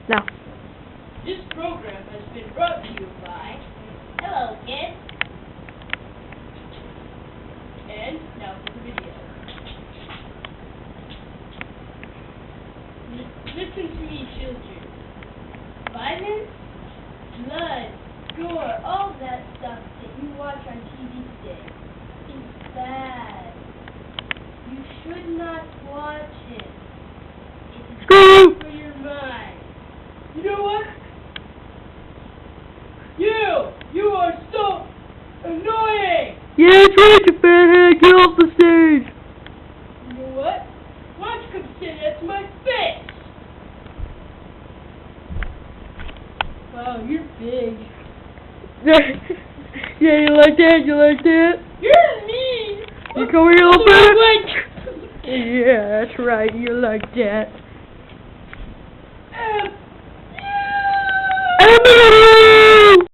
No. This program has been brought to you by Hello Kids. And now for the video. Listen to me, children. Violence, blood, gore, all that stuff that you watch on TV today is bad. You should not watch it. It's bad for your mind. You know what? You are so annoying! Yeah, that's right, you fathead. Get off the stage. You know what? Why don't you come sit next to my face? Wow, you're big. Yeah, you like that? You like that? You're mean! You come here, little bit. Yeah, that's right. You like that. Yeah!